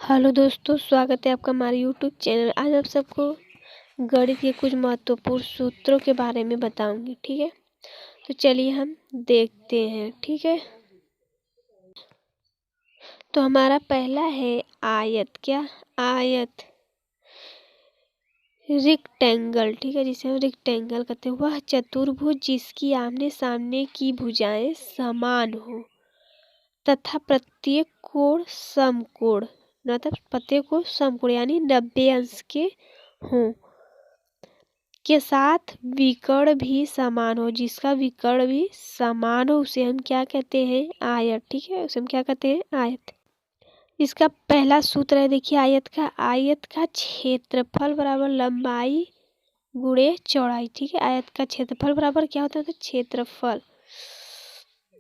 Hello दोस्तों, स्वागत है आपका हमारे यूट्यूब चैनल। आज आप सबको गणित के कुछ महत्वपूर्ण सूत्रों के बारे में बताऊंगी। ठीक है, तो चलिए हम देखते हैं। ठीक है, तो हमारा पहला है आयत। क्या? आयत, रेक्टेंगल। ठीक है, जिसे हम रेक्टेंगल कहते हैं। वह चतुर्भुज जिसकी आमने सामने की भुजाएं समान हो तथा प्रत्येक कोण समकोण, मतलब प्रत्येक कोण समकोण यानी 90 अंश के हों, के साथ विकर्ण भी समान हो। जिसका विकर्ण भी समान हो उसे हम क्या कहते हैं? आयत। ठीक है, उसे हम क्या कहते हैं? आयत। इसका पहला सूत्र है, देखिए आयत का। आयत का क्षेत्रफल बराबर लंबाई गुणे चौड़ाई। ठीक है, आयत का क्षेत्रफल बराबर क्या होता है? तो क्षेत्रफल,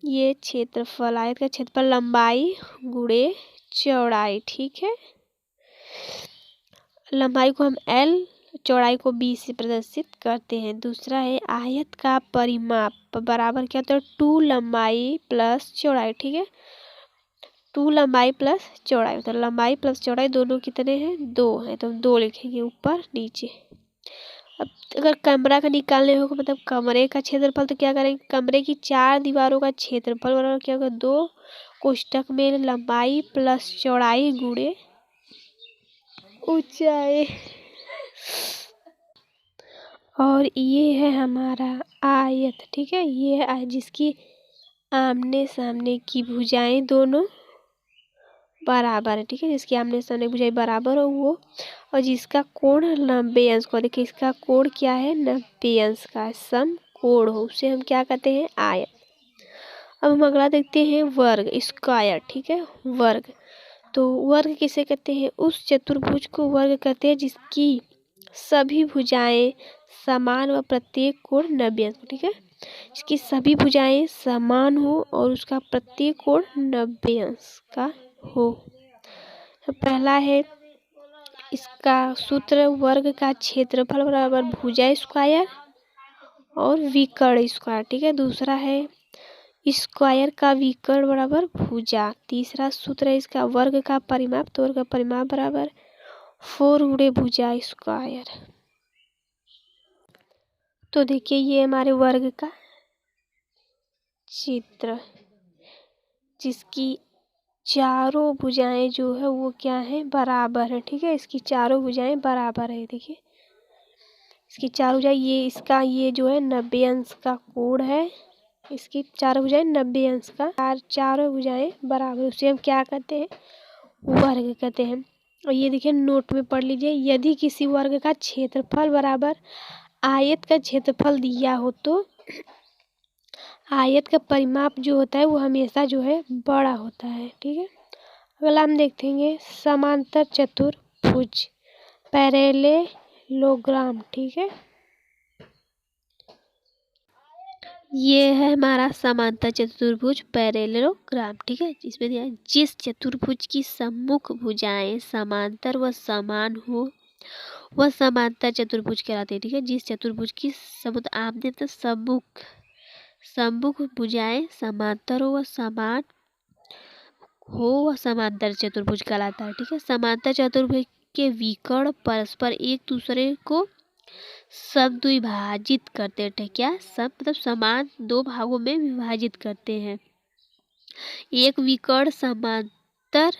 ये क्षेत्रफल, आयत का क्षेत्रफल लंबाई गुणे चौड़ाई। ठीक है, लंबाई को हम L, चौड़ाई को B से प्रदर्शित करते हैं। दूसरा है आयत का परिमाप बराबर क्या होता है? 2 लंबाई प्लस चौड़ाई। ठीक है, 2 लंबाई प्लस चौड़ाई, मतलब लंबाई प्लस चौड़ाई दोनों कितने हैं? 2 हैं, तो हम 2 लिखेंगे ऊपर नीचे। अब अगर कमरा का निकालने होगा, मतलब कमरे का क्षेत्रफल, तो क्या करेंगे? कमरे की 4 दीवारों का क्षेत्रफल बराबर क्या होगा? 2 कोष्टक में लंबाई प्लस चौड़ाई गुणे ऊंचाई। और ये है हमारा आयत। ठीक है, ये है आयत जिसकी आमने सामने की भुजाएं दोनों बराबर है। ठीक है, जिसकी आमने सामने भुजाएं बराबर हो वो, और जिसका कोण 90 अंश को, देखिए इसका कोण क्या है? 90 अंश का समकोण हो, उसे हम क्या कहते हैं? आयत। अब हम अगला देखते हैं वर्ग, स्क्वायर। ठीक है, वर्ग, तो वर्ग किसे कहते हैं? उस चतुर्भुज को वर्ग कहते हैं जिसकी सभी भुजाएं समान व प्रत्येक कोण 90 अंश। ठीक है, इसकी सभी भुजाएं समान हो और उसका प्रत्येक कोण 90 अंश का हो। तो पहला है इसका सूत्र, वर्ग का क्षेत्रफल बराबर भुजा स्क्वायर और विकर्ण स्क्वायर। ठीक है, दूसरा है स्क्वायर का विकर्ण बराबर भुजा। तीसरा सूत्र है इसका, वर्ग का परिमाप, तो वर्ग का परिमाप बराबर 4 गुणे भुजा स्क्वायर। तो देखिए ये हमारे वर्ग का चित्र, जिसकी चारों भुजाएं जो है वो क्या है? बराबर है। ठीक है, इसकी चारों भुजाएं बराबर है। देखिए इसकी चारों भुजाएं, ये इसका ये जो है 90 अंश का कोण है, इसकी चारों भुजाएं 90 अंश का, चारों भुजाएं बराबर, उसे हम क्या कहते हैं? वर्ग कहते हैं। और ये देखिए नोट में पढ़ लीजिए, यदि किसी वर्ग का क्षेत्रफल बराबर आयत का क्षेत्रफल दिया हो तो आयत का परिमाप जो होता है वो हमेशा जो है बड़ा होता है। ठीक है, अगला हम देखेंगे समांतर चतुर्भुज, पैरेललोग्राम। ठीक है, ये है हमारा समांतर चतुर्भुज, पैरेललोग्राम। ठीक है, इसमें दिया है जिस चतुर्भुज की सम्मुख भुजाएं समांतर व समान हो वह समांतर चतुर्भुज कहलाते हैं। ठीक है, जिस चतुर्भुज की आमने तो सम्मुख भुजाएं समांतर हो वह समान हो वह समांतर चतुर्भुज कहलाता है। ठीक है, समांतर चतुर्भुज के विकर्ण परस्पर एक दूसरे को समद्विभाजित करते हैं। क्या? सब मतलब समान 2 भागों में विभाजित करते हैं। एक विकर्ण समांतर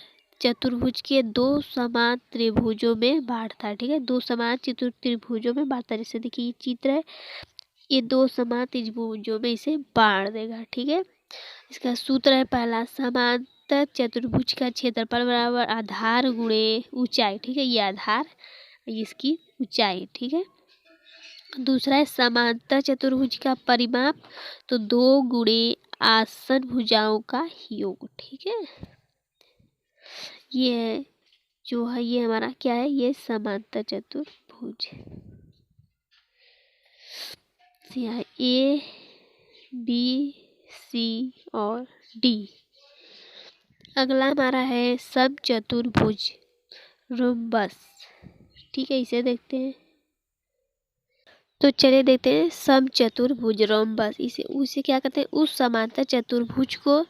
चतुर्भुज के 2 समान त्रिभुजों में बांटता है। ठीक है, 2 समान त्रिभुजों में बांटता है। जैसे देखिए ये चित्र है, ये 2 समान त्रिभुजों में इसे बांट देगा। ठीक है, इसका सूत्र है पहला, समांतर चतुर्भुज का क्षेत्रफल बराबर आधार गुणे ऊंचाई। ठीक है, ये आधार, इसकी ऊंचाई। ठीक है, दूसरा है समांतर चतुर्भुज का परिमाप, तो 2 गुणे आसन भुजाओं का योग। ठीक है, ये जो है ये हमारा क्या है? ये समांतर चतुर्भुज। A, B, C और D। अगला हमारा है समचतुर्भुज, रोम्बस। ठीक है, इसे देखते हैं। तो चलिए देखते हैं समचतुर्भुज रोम्बस, उसे क्या कहते हैं? उस समांतर चतुर्भुज को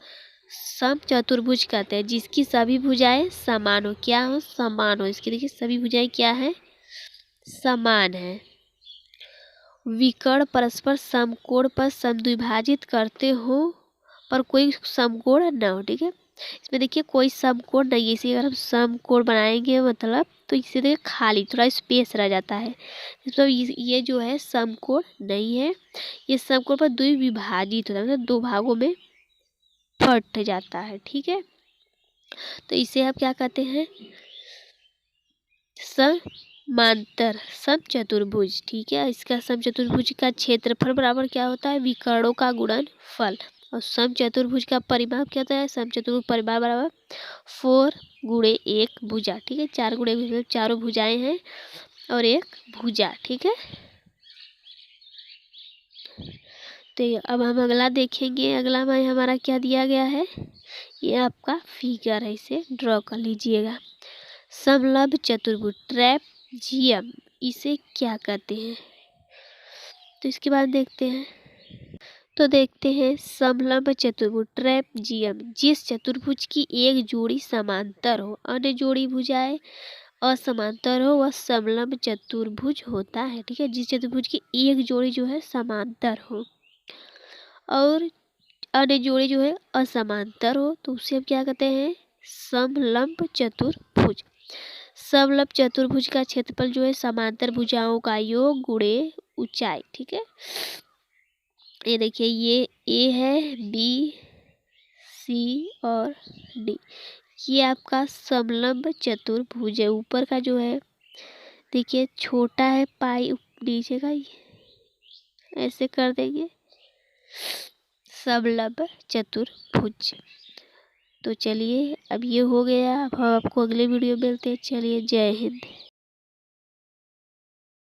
समचतुर्भुज कहते हैं जिसकी सभी भुजाएं समान हो। क्या हो? समान हो। इसकी देखिए सभी भुजाएं क्या है? समान है। विकर्ण परस्पर समकोण पर समद्विभाजित करते हो पर कोई समकोण न हो। ठीक है, इसमें देखिए कोई समकोण नहीं है, इसी अगर हम समकोण बनाएंगे मतलब तो इसे देखिए खाली थोड़ा स्पेस रह जाता है। मतलब ये जो है समकोण नहीं है, ये समकोण पर द्विभाजित होता है, मतलब दो भागों में फट जाता है। ठीक है, तो इसे आप क्या कहते हैं? समांतर समचतुर्भुज। ठीक है, इसका समचतुर्भुज का क्षेत्रफल बराबर क्या होता है? विकर्णों का गुणनफल। और समचतुर्भुज का परिमाप क्या होता है? समचतुर्भुज परिमाप बराबर 4 गुणे 1 भुजा। ठीक है, 4 गुणे 1 मतलब चारों भुजाएं हैं और एक भुजा। ठीक है, तो अब हम अगला देखेंगे। अगला में हमारा क्या दिया गया है? ये आपका फिगर है, इसे ड्रॉ कर लीजिएगा। समलंब चतुर्भुज ट्रैपजीयम इसे क्या कहते हैं? तो इसके बाद देखते हैं। तो देखते हैं समलंब चतुर्भुज ट्रैपजीयम जिस चतुर्भुज की एक जोड़ी समांतर हो, अन्य जोड़ी भुजाएं असमांतर हो, वह समलंब चतुर्भुज होता है। ठीक है, जिस चतुर्भुज की एक जोड़ी जो है समांतर हो और अन्य जोड़ी जो है असमांतर हो, तो उसे हम क्या कहते हैं? समलंब चतुर्भुज। समलंब चतुर्भुज का क्षेत्रफल जो है समांतर भुजाओं का योग गुणे ऊंचाई। ठीक है, ये देखिए ये ए है, बी, सी और डी, ये आपका समलंब चतुर्भुज है। ऊपर का जो है देखिए छोटा है पाई, नीचे का ऐसे कर देंगे समलंब चतुर्भुज। तो चलिए अब ये हो गया, अब हम आपको अगले वीडियो में मिलते हैं। चलिए, जय हिंद।